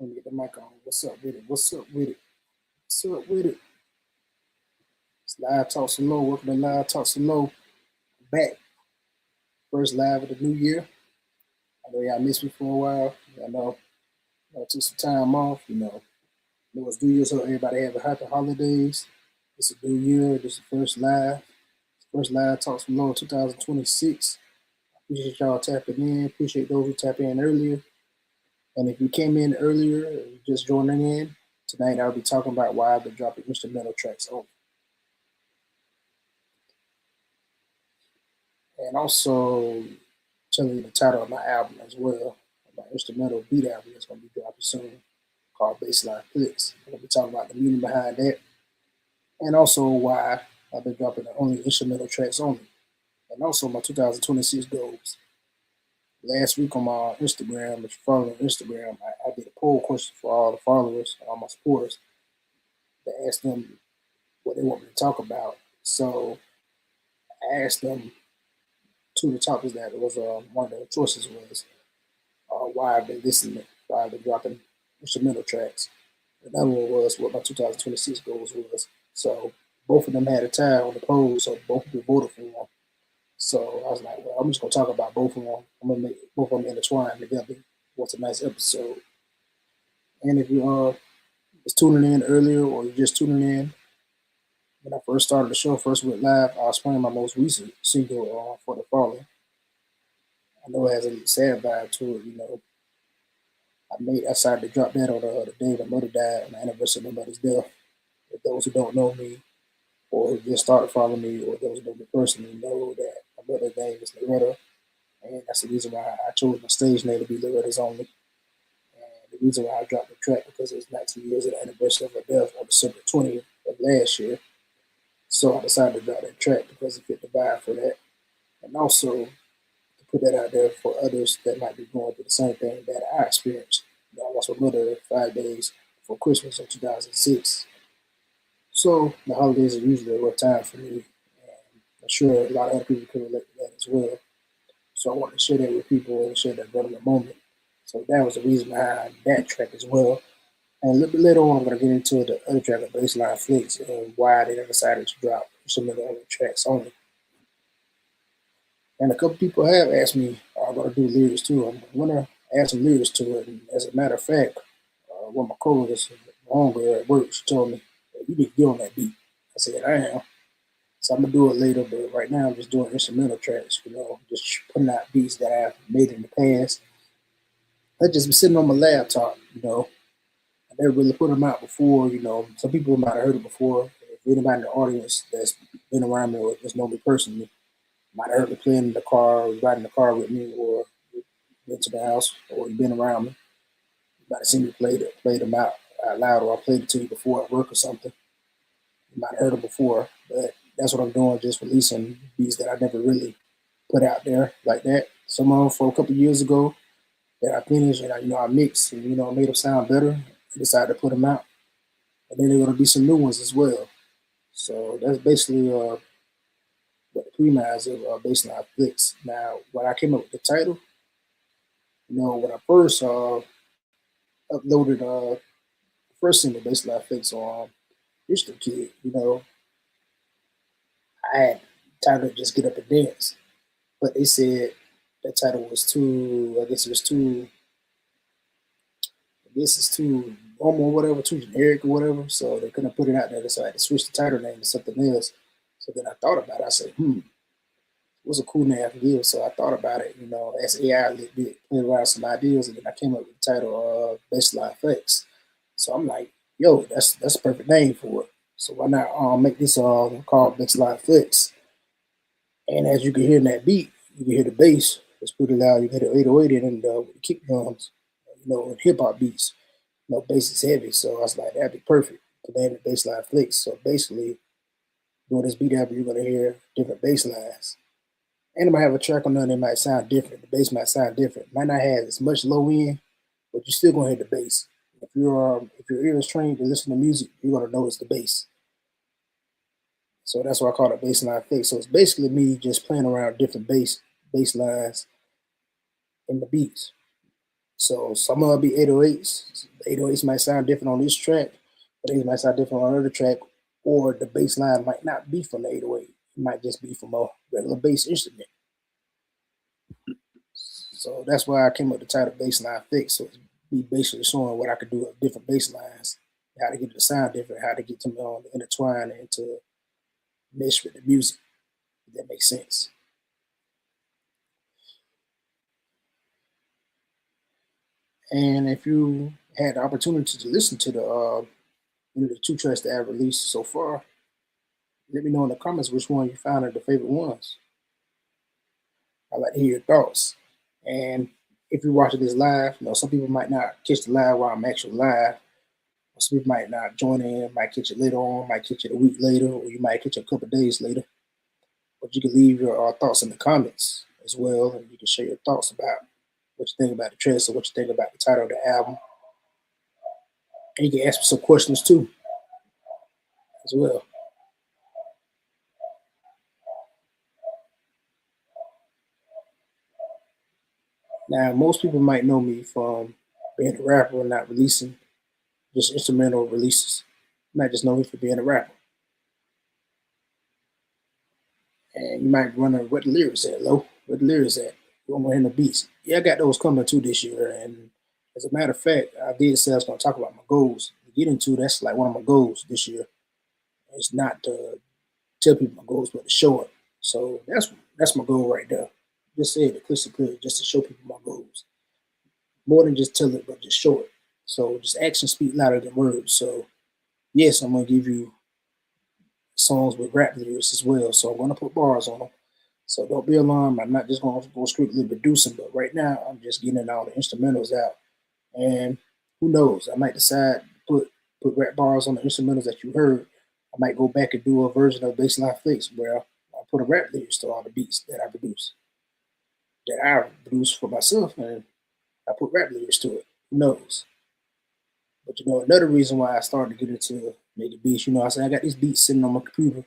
Let me get the mic on. What's up with it? What's up with it? What's up with it? It's Live Talk Slow. Welcome to Live Talk Slow. Back. First live of the new year. I know y'all missed me for a while. I know I took some time off. It was New Year, so everybody have a happy holidays. It's a new year. This is the first live. First live Talk Slow 2026. Appreciate y'all tapping in. Appreciate those who tap in earlier. And if you came in earlier, just joining in, tonight I'll be talking about why I've been dropping instrumental tracks only. And also telling you the title of my album as well. My instrumental beat album is going to be dropping soon, called Bassline Flex. I'm going to be talking about the meaning behind that. And also why I've been dropping only instrumental tracks only. And also my 2026 goals. Last week on my Instagram, if you follow me on Instagram, I did a poll question for all the followers, all my supporters, to ask them what they want me to talk about. So I asked them two of the topics that was one of the choices was why I've been listening, why I've been dropping instrumental tracks. Another one was what my 2026 goals was. So both of them had a tie on the poll, so both people voted for one. So I was like, well, I'm just gonna talk about both of them. I'm gonna make both of them intertwined together. What's a nice episode. And if you was tuning in earlier or you're just tuning in, when I first started the show, first went live, I was playing my most recent single for the Fallen. I know it has a sad vibe to it. I decided to drop that on the day my mother died, on the anniversary of my mother's death. For those who don't know me, or who just started following me, or those who know me personally, know that my mother's name is Loretta, and that's the reason why I chose my stage name to be Loretta's Only. And the reason why I dropped the track because it was 19 years of the anniversary of her death on December 20th of last year. So I decided to drop that track because it fit the vibe for that. And also to put that out there for others that might be going through the same thing that I experienced. I lost my mother 5 days before Christmas of 2006. So the holidays are usually a rough time for me. And I'm sure a lot of other people can relate to that as well. So I wanted to share that with people and share that relevant moment. So that was the reason behind that track as well. And a little bit later on, I'm going to get into the other track of Bassline Flex and why they decided to drop some of the other tracks only. And a couple people have asked me, I'm going to do lyrics too. I'm going to add some lyrics to it. And as a matter of fact, one of my coworkers, my homegirl at work, she told me, "Hey, you need to get on that beat." I said, I am. So I'm going to do it later, but right now I'm just doing instrumental tracks, just putting out beats that I've made in the past. I just been sitting on my laptop. I never really put them out before. Some people might have heard it before. If anybody in the audience that's been around me or just know me personally, might have heard me playing in the car, or riding in the car with me, or been to the house, or you've been around me. You might have seen me play them out loud, or I played it to you before at work or something. You might have heard them before, but that's what I'm doing, just releasing beats that I never really put out there like that. Some of them for a couple of years ago that I finished and I mixed and made them sound better. I decided to put them out, and then there are going to be some new ones as well. So that's basically what the premise of Bassline Flex. Now, when I came up with the title, when I first uploaded the first single, Bassline Flex on District Kid, I had titled "Just Get Up and Dance," but they said that title was too. I guess it was too. I guess it's too normal, or whatever, too generic or whatever. So they couldn't put it out there. So I had to switch the title name to something else. So then I thought about it. I said, what's a cool name I can give? So I thought about it, as AI a little bit, played around some ideas, and then I came up with the title Bassline Flex. So I'm like, yo, that's a perfect name for it. So why not make this called Bassline Flex? And as you can hear in that beat, you can hear the bass. It's pretty loud. You can hear the 808 and with the kick drums, and hip hop beats. Bass is heavy. So I was like, that'd be perfect to name it Bassline Flex. So basically, doing this beat album, you're going to hear different bass lines. And it might have a track on there that might sound different. The bass might sound different. Might not have as much low end, but you're still gonna hear the bass. If your ear is trained to listen to music, you're gonna notice the bass. So that's why I call it Bassline Flex. So it's basically me just playing around different bass lines in the beats. So some of it be 808s. The 808s might sound different on this track, but they might sound different on another track, or the bass line might not be from the 808. It might just be from a regular bass instrument. So that's why I came up with the title Bassline Fix. So it's me basically showing what I could do with different bass lines, how to get it to sound different, how to get them to intertwine and to mesh with the music, if that makes sense. And if you had the opportunity to listen to the two tracks that I've released so far, let me know in the comments which one you found are the favorite ones. I'd like to hear your thoughts. And if you're watching this live, some people might not catch the live while I'm actually live. Some people might not join in, might catch it later on, might catch it a week later, or you might catch it a couple of days later. But you can leave your thoughts in the comments as well, and you can share your thoughts about what you think about the track or what you think about the title of the album. And you can ask me some questions too, as well. Now, most people might know me from being a rapper and not releasing just instrumental releases. You might just know me for being a rapper. And you might wonder what the lyrics at, Lo. What the lyrics at? You want to hear the beats? Yeah, I got those coming too this year. And as a matter of fact, I did say I was going to talk about my goals. To get into that's like one of my goals this year. It's not to tell people my goals, but to show it. So that's my goal right there. just said it crystal clear, just to show people my goals. More than just tell it, but just show it. So just actions speak louder than words. So yes, I'm gonna give you songs with rap lyrics as well. So I'm gonna put bars on them. So don't be alarmed. I'm not just gonna go strictly producing, but right now I'm just getting all the instrumentals out. And who knows? I might decide to put rap bars on the instrumentals that you heard. I might go back and do a version of Bassline Flex where I put a rap lyrics to all the beats that I produce for myself, and I put rap lyrics to it. Who knows? But another reason why I started to get into making beats, I said I got these beats sitting on my computer,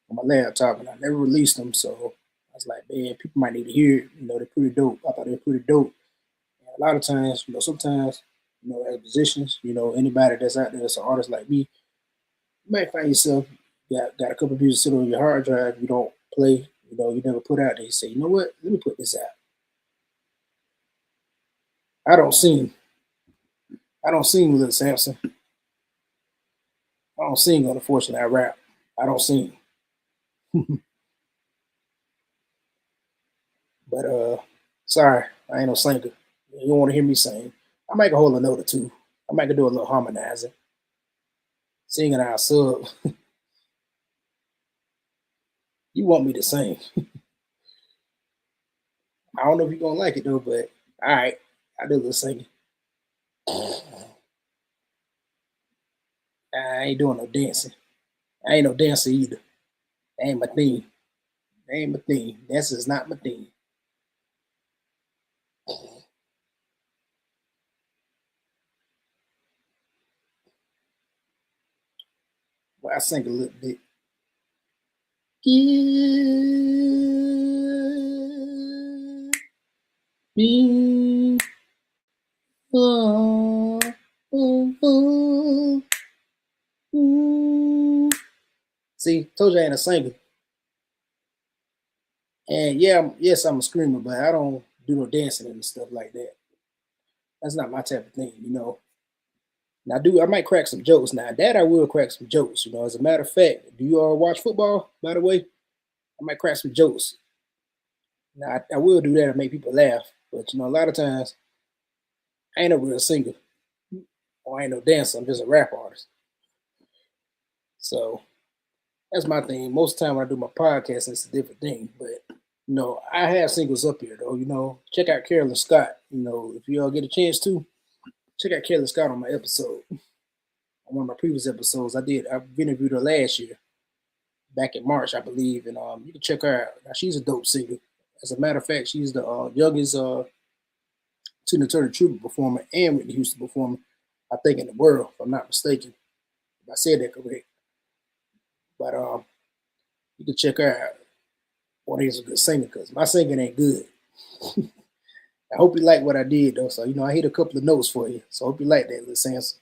on my laptop, and I never released them. So I was like, man, people might need to hear it. They're pretty dope. I thought they were pretty dope. And a lot of times, sometimes, as musicians, anybody that's out there that's an artist like me, you might find yourself got a couple of music sitting on your hard drive you don't play, you never put out there. You say, you know what? Let me put this out. I don't sing. I don't sing, Little Samson. I don't sing, unfortunately. I rap. I don't sing. But sorry, I ain't no singer. You don't want to hear me sing. I might can hold a note or two. I might can do a little harmonizing. Singing our sub. You want me to sing. I don't know if you're gonna like it though, but all right, I do a little singing. I ain't doing no dancing. I ain't no dancer either. That ain't my thing. That ain't my thing. That's just not my thing. Well, I sing a little bit. Give me oh, oh, oh, oh. See, told you I ain't a singer. And yeah, yes, I'm a screamer, but I don't do no dancing and stuff like that. That's not my type of thing. Now, I might crack some jokes. Now, that I will crack some jokes. As a matter of fact, do you all watch football? By the way, I might crack some jokes. Now, I will do that to make people laugh. But a lot of times I ain't no real singer or I ain't no dancer. I'm just a rap artist. So that's my thing. Most of the time when I do my podcast, it's a different thing. But I have singles up here though. Check out Carolyn Scott. If you all get a chance to, check out Carolyn Scott on my episode. On one of my previous episodes, I've interviewed her last year, back in March, I believe, and you can check her out. Now, she's a dope singer. As a matter of fact, she's the youngest Tina Turner tribute performer and Whitney Houston performer, I think, in the world, if I'm not mistaken. If I said that correct. But you can check her out. One is a good singer because my singing ain't good. I hope you like what I did though. So I hit a couple of notes for you. So I hope you like that, little Samson.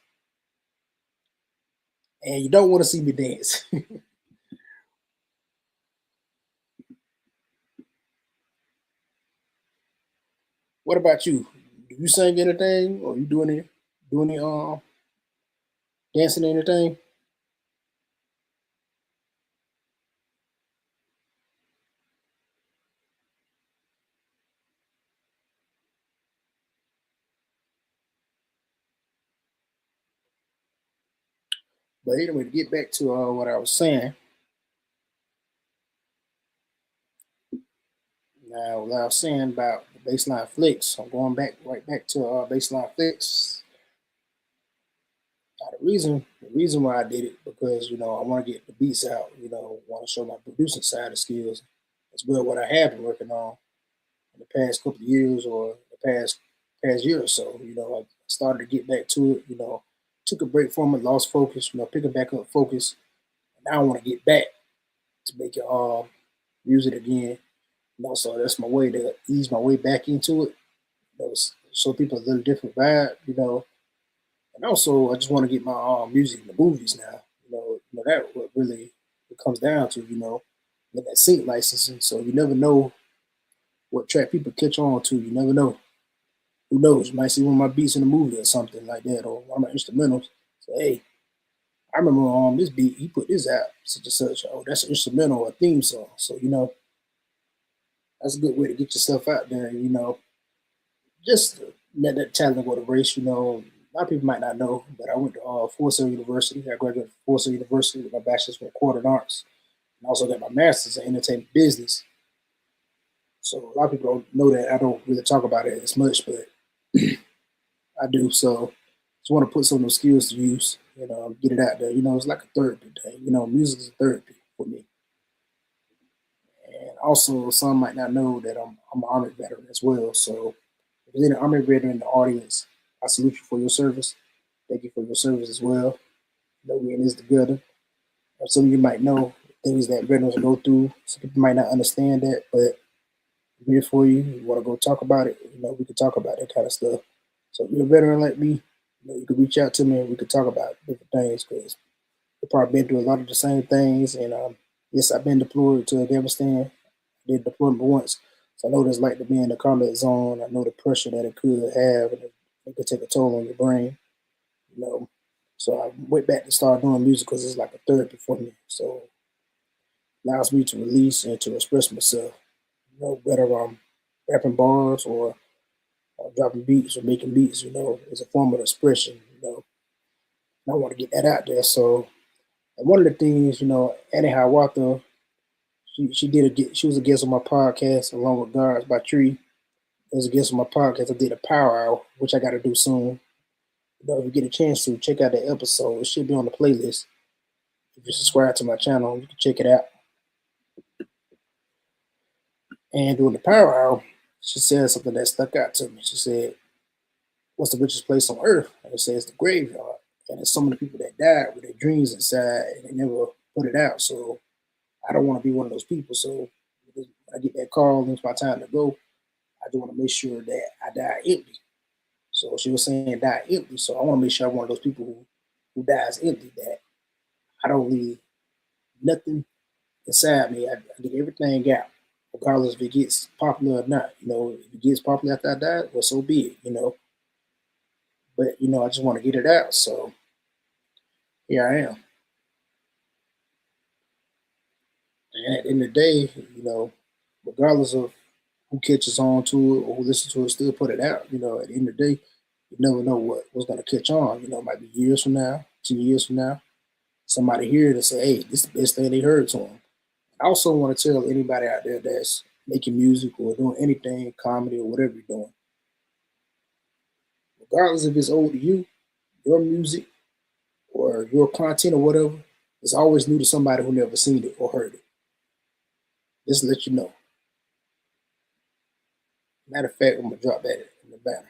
And you don't want to see me dance. What about you? Do you sing anything, or you doing any dancing anything? But anyway, to get back to what I was saying, now what I was saying about the Bassline Flex, I'm going right back to Bassline Flex. The reason why I did it because I want to get the beats out. Want to show my producing side of skills as well. What I have been working on in the past couple of years or the past year or so. I started to get back to it. Took a break from it, lost focus. Picking back up focus. And now I want to get back to make it use it again. So that's my way to ease my way back into it. Show people a little different vibe. And also I just want to get my music in the movies now. That what really it comes down to. Get that sync licensing. So you never know what track people catch on to. You never know. Who knows? You might see one of my beats in the movie or something like that, or one of my instrumentals. Say, hey, I remember this beat. He put this out such and such. Oh, that's an instrumental or a theme song. So that's a good way to get yourself out there. Just let that talent go to race. A lot of people might not know, but I went to Full University. I graduated from Full University with my bachelor's from Recording Arts, and also got my master's in entertainment business. So a lot of people don't know that. I don't really talk about it as much, but I do. So just want to put some of those skills to use. Get it out there. It's like a therapy thing. Music is a therapy for me. And also, some might not know that I'm an Army veteran as well. So if there's any Army veteran in the audience, I salute you for your service. Thank you for your service as well. We're in this together. Some of you might know things that veterans go through. Some people might not understand that, but I'm here for you. You want to go talk about it? We can talk about that kind of stuff. So if you're a veteran like me, you can reach out to me and we can talk about different things because we've probably been through a lot of the same things. And yes, I've been deployed to Afghanistan. I did deployment once, so I know what it's like to be in the combat zone. I know the pressure that it could have, and it could take a toll on your brain. You know, so I went back to start doing music because it's like a therapy for me. So it allows me to release and to express myself. Whether I'm rapping bars or dropping beats or making beats, it's a form of expression. And I want to get that out there. So, and one of the things, Annie Hiawatha, she was a guest on my podcast along with Guards by Tree. As a guest on my podcast, I did a power hour, which I got to do soon. If you get a chance to check out that episode, it should be on the playlist. If you subscribe to my channel, you can check it out. And during the power hour, she said something that stuck out to me. She said, "What's the richest place on earth?" And it says the graveyard. And there's so many people that died with their dreams inside and they never put it out. So I don't want to be one of those people. So when I get that call and it's my time to go, I just want to make sure that I die empty. So she was saying die empty. So I want to make sure I'm one of those people who dies empty, that I don't leave nothing inside me. I get everything out, regardless if it gets popular or not. If it gets popular after I die, well, so be it. But I just want to get it out. So here I am. And at the end of the day, regardless of who catches on to it or who listens to it, still put it out. At the end of the day, you never know what's going to catch on. It might be years from now, 10 years from now, somebody hear it and say, hey, this is the best thing they heard to them. I also want to tell anybody out there that's making music or doing anything, comedy or whatever you're doing, regardless if it's old to you, your music or your content or whatever, it's always new to somebody who never seen it or heard it. Just to let you know. Matter of fact, I'm gonna drop that in the banner.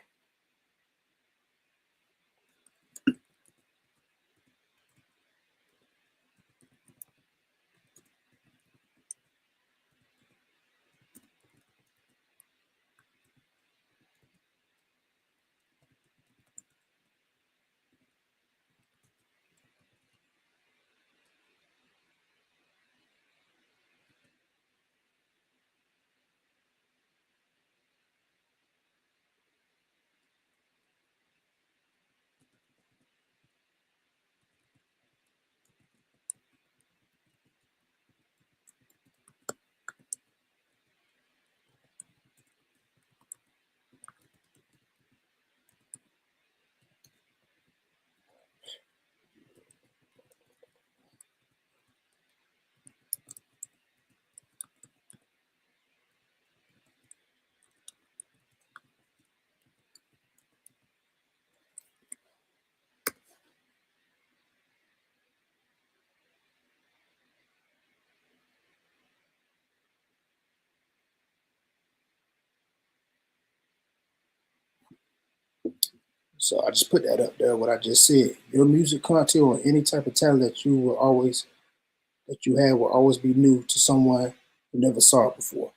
So I just put that up there. What I just said, your music content or any type of talent that you have will always be new to someone who never saw it before.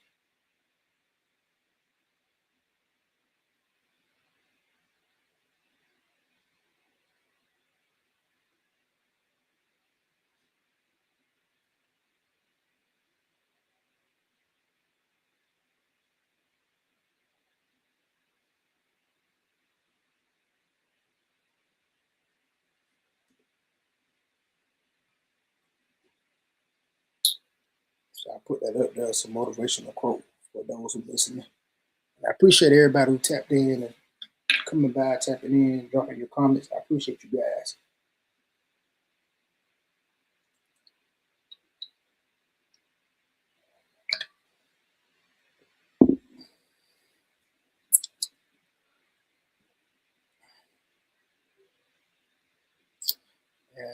So I put that up there as a motivational quote for those who listening. I appreciate everybody who tapped in and coming by, tapping in, dropping your comments. I appreciate you guys.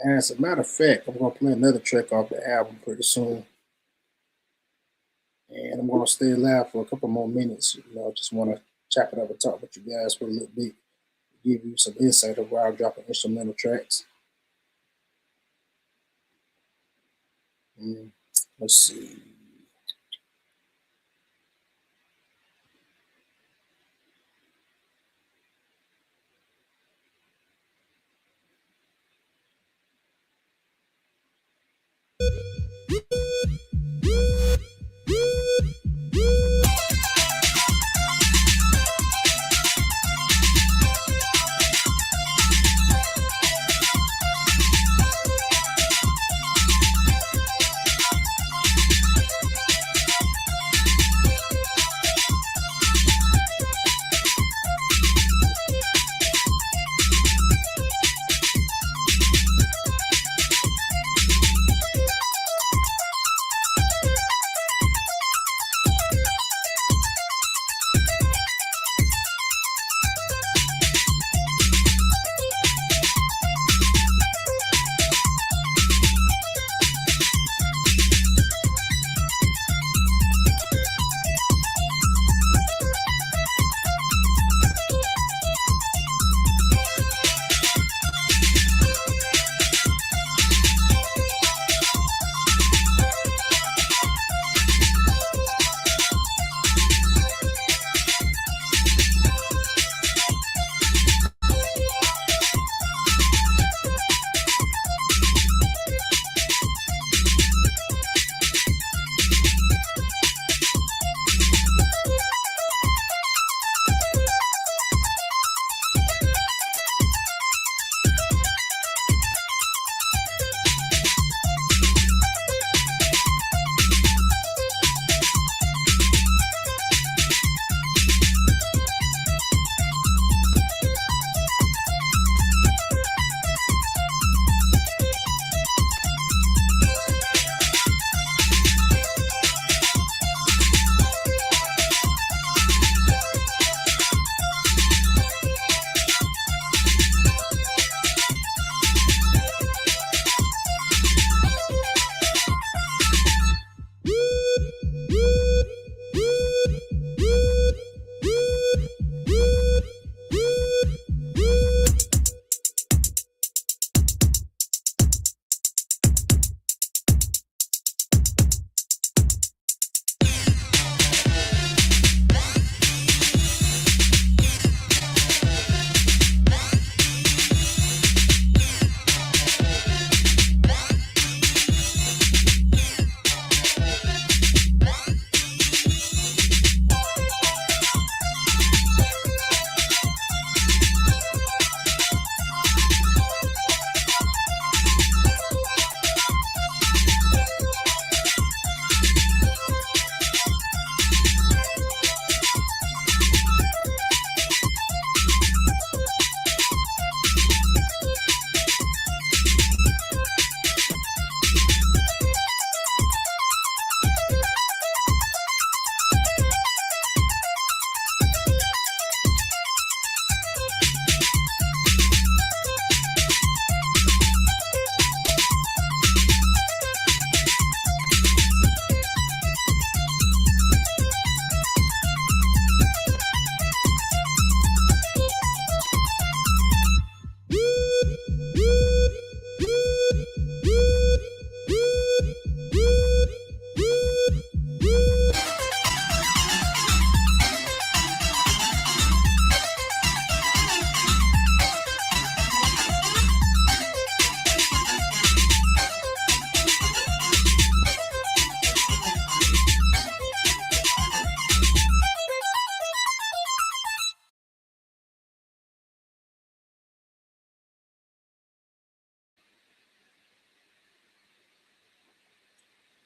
And as a matter of fact, I'm going to play another track off the album pretty soon. And I'm going to stay live for a couple more minutes. Just want to chop it up and talk with you guys for a little bit, give you some insight of where I'm dropping instrumental tracks. Let's see.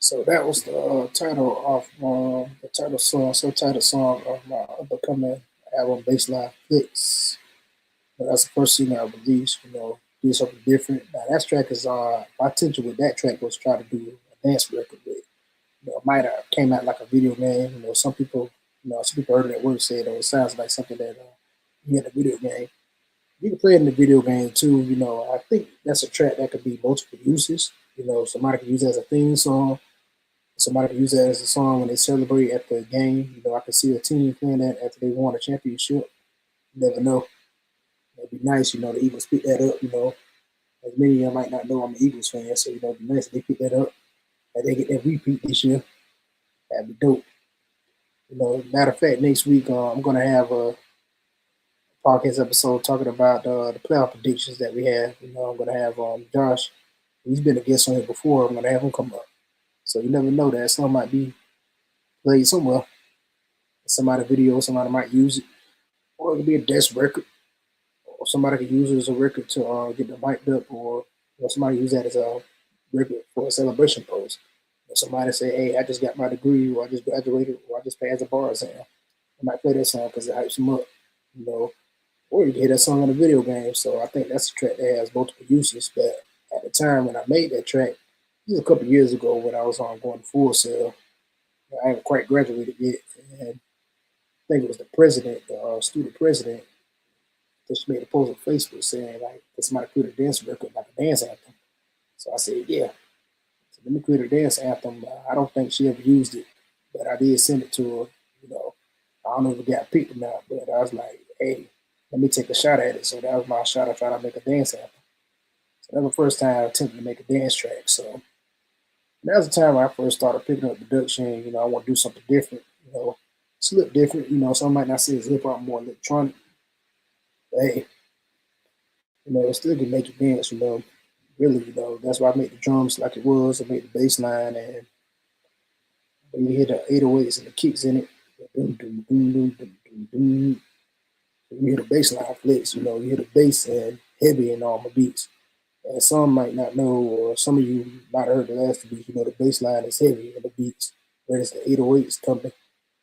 So that was the title of the title song, subtitle song of my upcoming album, Bassline Flex. But that's the first single I released. Do something different. Now that track is my intention with that track was try to do a dance record with. It might have came out like a video game. Some people heard that word said, it sounds like something that you had a video game. You can play it in the video game too. I think that's a track that could be multiple uses. Somebody could use it as a theme song. Somebody could use that as a song when they celebrate at the game. I can see a team playing that after they won a championship. You never know. It'd be nice, the Eagles pick that up. As many of you might not know I'm an Eagles fan, so it'd be nice if they pick that up and they get that repeat this year. That'd be dope. Matter of fact, next week I'm gonna have a podcast episode talking about the playoff predictions that we have. I'm gonna have Josh. He's been a guest on here before. I'm gonna have him come up. So you never know that song might be played somewhere. Somebody video, somebody might use it, or it could be a desk record, or somebody could use it as a record to get them hyped up, or somebody use that as a record for a celebration post. Or somebody say, "Hey, I just got my degree, or I just graduated, or I just passed the bar exam." I might play that song because it hypes them up, or you can hear that song in a video game. So I think that's a track that has multiple uses. But at the time when I made that track, this was a couple years ago when I was on going to Full Sail. I haven't quite graduated yet, and I think it was the president, the student president, that she made a post on Facebook saying like, "Can somebody create a dance record like a dance anthem?" So I said, "Yeah." So let me create a dance anthem. I don't think she ever used it, but I did send it to her. I don't know if it got picked or not, but I was like, "Hey, let me take a shot at it." So that was my shot at trying to make a dance anthem. So that was the first time I attempted to make a dance track. So that was the time when I first started picking up production. I want to do something different. It's a little different. Some might not say it's hip hop, more electronic. But hey, it still can make you dance. Really, that's why I made the drums like it was. I made the bass line, and when you hear the 808s and the kicks in it, doom, doom, doom, doom, doom, doom, doom. You hear the bassline flex. You hear the bass and heavy in all my beats. And some might not know, or some of you might have heard the last beat. The bass line is heavy in the beats, whereas the 808s coming.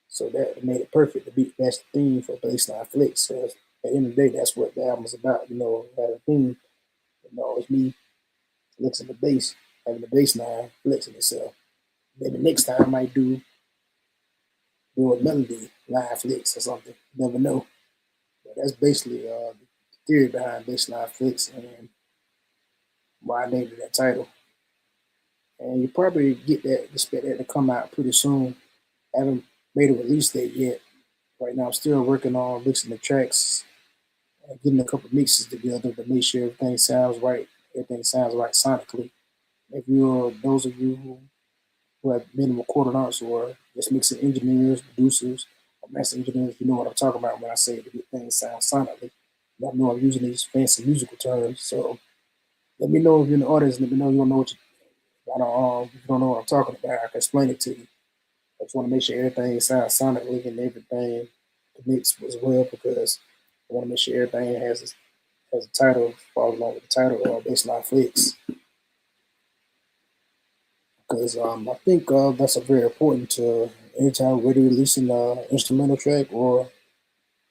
So that made it perfect. The beat matched the theme for Bassline Flex. So at the end of the day, that's what the album is about. Had a theme. It's me flexing the bass, having the bass line flexing itself. Then the next time I might do a melody line flex or something. You never know. But that's basically the theory behind Bassline Flex and why I named it that title. And you probably expect that to come out pretty soon. I haven't made a release date yet. Right now, I'm still working on mixing the tracks, getting a couple mixes together to make sure everything sounds right. Everything sounds right sonically. If you're those of you who have been in recording arts or just mixing engineers, producers, or master engineers, you know what I'm talking about when I say to get things sound sonically. I know I'm using these fancy musical terms, so let me know if you're in the audience. Let me know if you don't know if you don't know what I'm talking about. I can explain it to you. I just want to make sure everything sounds sonically and everything connects as well because I want to make sure everything has a title, follows along with the title or Bassline Flex. Because I think that's a very important to anytime we're releasing an instrumental track or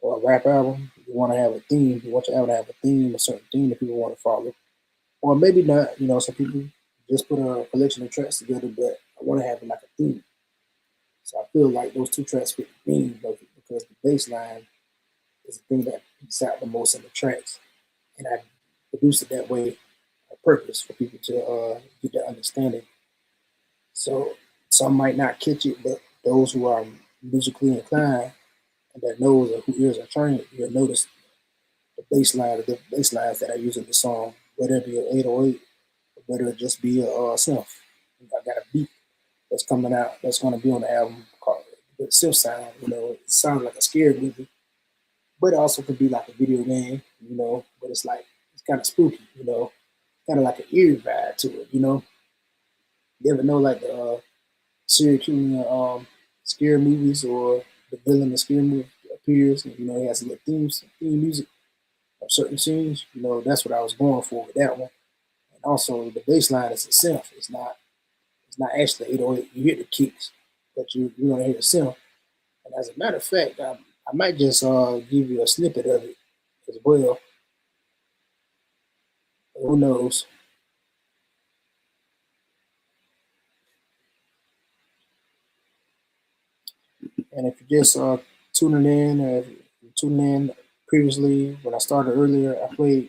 a rap album, you want to have a theme. You want your album to have a theme, a certain theme that people want to follow. Or maybe not, some people just put a collection of tracks together, but I want to have like a theme. So I feel like those two tracks fit the theme because the bass line is the thing that beats out the most in the tracks. And I produced it that way on purpose for people to get that understanding. So some might not catch it, but those who are musically inclined and that knows or who ears are trained, you'll notice the the bass lines that I use in the song, whether it be an 808 or whether it just be a synth. I got a beat that's coming out that's going to be on the album called the synth sound. It sounds like a scary movie, but it also could be like a video game. But it's kind of spooky. Kind of like an eerie vibe to it. You ever know like the serial killer scary movies or the villain in the scary movie appears and he has a little theme music of certain scenes. That's what I was going for with that one. And also the bass line is a synth. It's not actually 808. You hear the kicks, but you don't hear the sound. And as a matter of fact, I might just give you a snippet of it as well. Who knows? And if you're just tuning in, if you're tuning in previously, when I started earlier, I played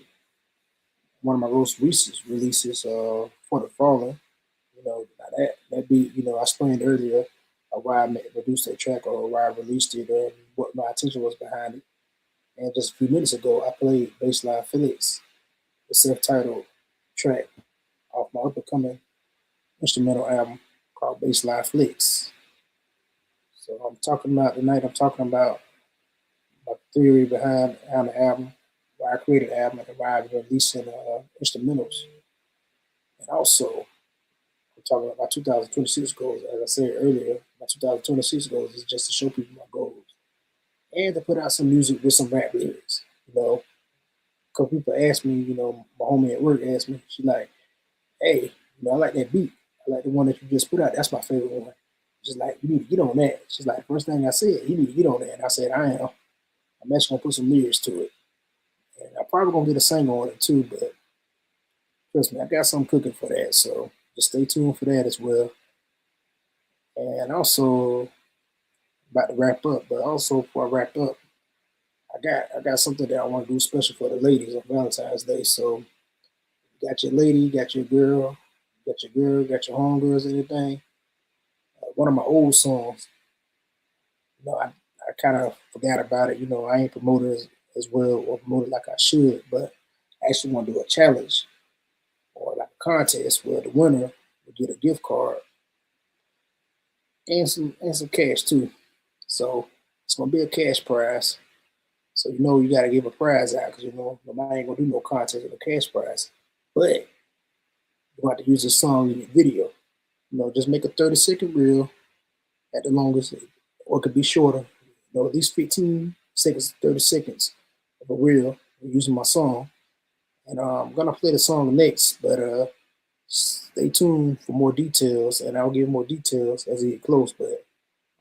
one of my most recent releases for the Fallen. That beat, I explained earlier why I produced that track or why I released it and what my intention was behind it. And just a few minutes ago, I played Bassline Flex, the self-titled track off my up-and-coming instrumental album called Bassline Flex. So I'm talking about tonight. I'm talking about my theory behind the album, why I created the album, and why I've been releasing instrumentals. And also, I'm talking about my 2026 goals. As I said earlier, my 2026 goals is just to show people my goals and to put out some music with some rap lyrics. A couple people asked me, my homie at work asked me, she's like, hey, I like that beat. I like the one that you just put out. That's my favorite one. She's like, you need to get on that. She's like, first thing I said, you need to get on that. And I said, I am. I'm actually gonna put some lyrics to it. And I'm probably gonna get a singer on it too, but trust me, I got something cooking for that. So just stay tuned for that as well. And also about to wrap up, but also before I wrap up, I got something that I want to do special for the ladies on Valentine's Day. So you got your lady, you got your girl, got your homegirls, anything. One of my old songs, I kind of forgot about it. I ain't promoted as well or promoted like I should, but I actually want to do a challenge or like a contest where the winner will get a gift card and some cash too. So it's gonna be a cash prize. So you gotta give a prize out because nobody ain't gonna do no contest with a cash prize. But you have to use a song in your video. Just make a 30-second reel at the longest, or it could be shorter. At least 15 seconds, 30 seconds of a reel using my song. And I'm gonna play the song next, but stay tuned for more details, and I'll give more details as it get close. But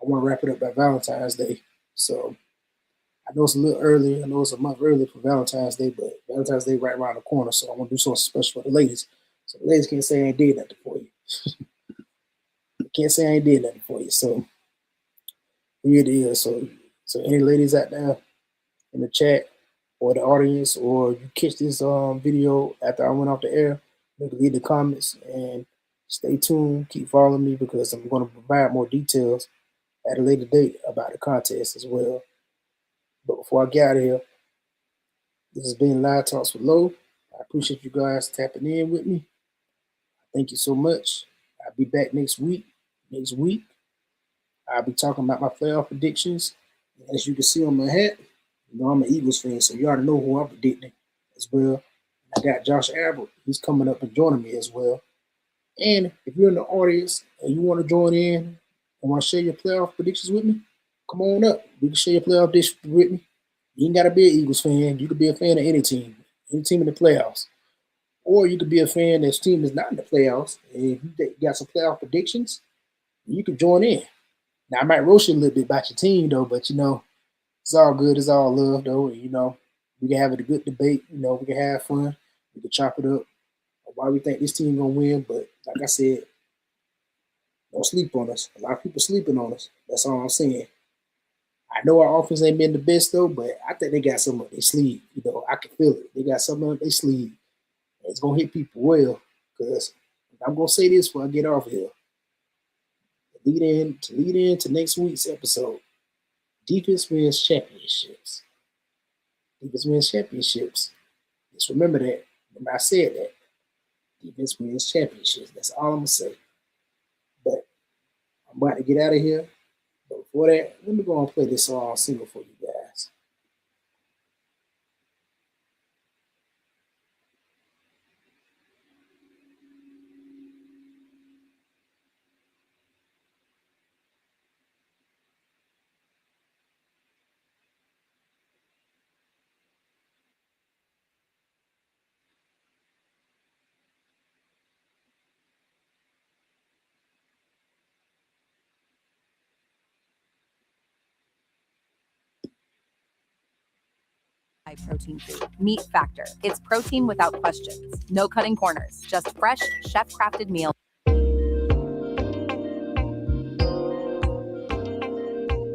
I want to wrap it up by Valentine's Day. So I know it's a little early. I know it's a month early for Valentine's Day, but Valentine's Day right around the corner. So I want to do something special for the ladies. So the ladies can't say I ain't did nothing for you. They can't say I ain't did nothing for you. So here it is. So any ladies out there in the chat or the audience, or you catch this video after I went off the air, you can leave the comments and stay tuned. Keep following me because I'm going to provide more details at a later date about the contest as well. But before I get out of here, this has been Live Talks with Low. I appreciate you guys tapping in with me. Thank you so much. I'll be back next week. Next week, I'll be talking about my playoff predictions. As you can see on my hat, I'm an Eagles fan, so you already know who I'm predicting as well. I got Josh Albert. He's coming up and joining me as well. And if you're in the audience and you want to join in and want to share your playoff predictions with me, come on up. We can share your playoff predictions with me. You ain't got to be an Eagles fan. You could be a fan of any team in the playoffs. Or you could be a fan that's team is not in the playoffs. And if you got some playoff predictions, you can join in. Now, I might roast you a little bit about your team, though, but it's all good. It's all love, though. We can have a good debate. We can have fun. We can chop it up. Why we think this team gonna win, but like I said, don't sleep on us. A lot of people sleeping on us. That's all I'm saying. I know our offense ain't been the best though, but I think they got something up their sleeve. I can feel it. They got something up their sleeve. It's gonna hit people well. Because I'm gonna say this before I get off here. To lead into next week's episode. Defense wins championships. Defense wins championships. Just remember that. Remember I said that. Defense wins championships. That's all I'm gonna say. But I'm about to get out of here. But before that, let me go and play this song single for you guys. high protein food. Meat Factor. It's protein without questions. No cutting corners. Just fresh, chef-crafted meals.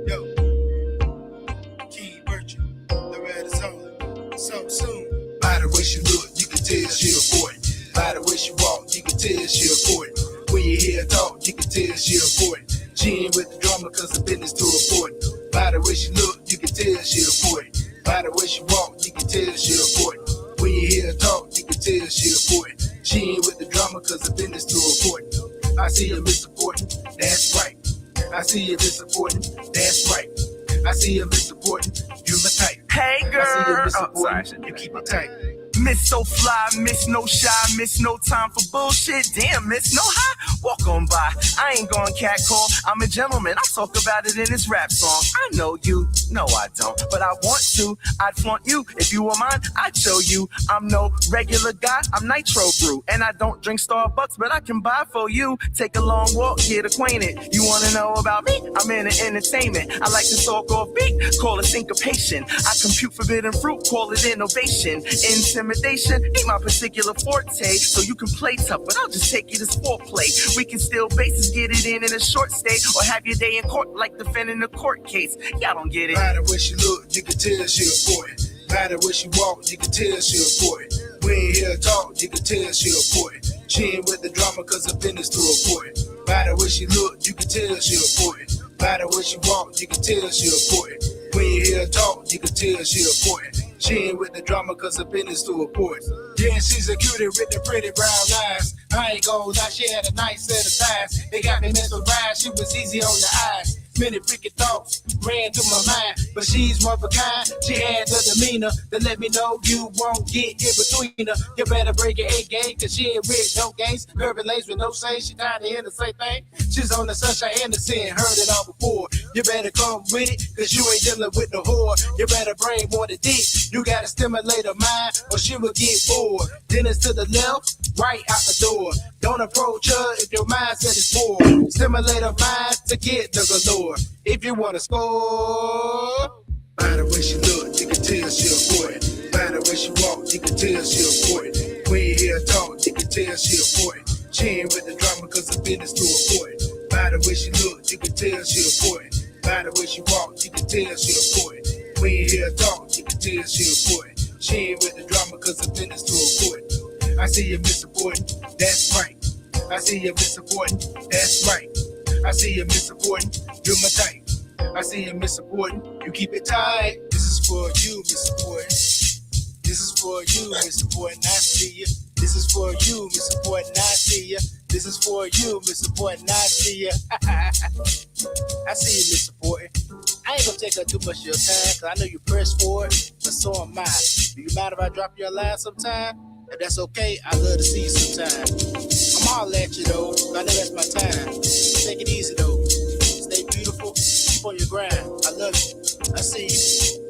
Yo, King Virtue, Loretta's on. So soon. By the way she look, you can tell she a 40. By the way she walk, you can tell she a 40. When you hear her talk, you can tell she a 40. She ain't with the drama cause the business to a 40. By the way she look, you can tell she a 40. By the way she walk, you can tell she a 40. When you hear her talk, you can tell she a 40. She ain't with the drama cause the business to a 40. I see her missupporting, that's right. I see you disappointing, that's right. I see you missupporting, you my type. Hey girl, I see you missupporting, you keep it tight. Miss so fly, miss no shy, miss no time for bullshit. Damn, miss no high. Walk on by. I ain't going catcall. I'm a gentleman. I talk about it in this rap song. I know you. No, I don't. But I want to. I'd flaunt you. If you were mine, I'd show you. I'm no regular guy. I'm Nitro Brew. And I don't drink Starbucks, but I can buy for you. Take a long walk, get acquainted. You want to know about me? I'm in entertainment. I like to talk off beat. Call it syncopation. I compute forbidden fruit. Call it innovation. Intimidation ain't my particular forte, so you can play tough, but I'll just take it as foreplay. We can steal bases, get it in a short stay, or have your day in court like defending a court case. Y'all don't get it. By the way she look, you can tell she a 40. By the way she walk, you can tell she a 40. When you hear her talk, you can tell she a 40. She ain't with the drama cause her business to a 40. By the way she look, you can tell she a 40. By the way she walk, you can tell she a 40. When you hear her talk, you can tell she a 40. She ain't with the drama cause her business to a 40. Yeah, she's a cutie with the pretty brown eyes. I ain't gon' lie, she had a nice set of thighs. They got me mesmerized, she was easy on the eyes. Many freaking thoughts ran through my mind, but she's one of a kind. She had the demeanor to let me know you won't get in between her. You better break your A game, cause she ain't rich, no games. Curvy lace with no shade, she tired of hearing the same thing. She's on the sunshine and the sin, heard it all before. You better come with it, cause you ain't dealing with no whore. You better bring more to dick, you gotta stimulate her mind, or she will get bored. Then it's to the left, right out the door. Don't approach her if your mindset is poor. Stimulate her mind to get the galore. If you wanna score, by the way she look, you can tell she a 40. By the way she walk, you can tell she a 40. When you hear her talk, you can tell she a 40. She ain't with the drama cause her business to a 40. By the way she look, you can tell she a 40. By the way she walk, you can tell she a 40. When you hear her talk, you can tell she a 40. She ain't with the drama cause her business to a 40. I see you missupporting, that's right. I see you missupporting, that's right. I see you missupporting, you're my type. I see you missupporting, you keep it tight. This is for you, missupporting. This is for you, missupporting, I see you. This is for you, missupporting, I see you. This is for you, missupporting, I see you. I see you missupporting. I ain't gonna take up too much of your time, cause I know you pressed for it, but so am I. Do you mind if I drop your line sometime? If that's okay, I'd love to see you sometime. I'm all at you though, I know that's my time. Take it easy though. Stay beautiful, keep on your grind. I love you. I see you.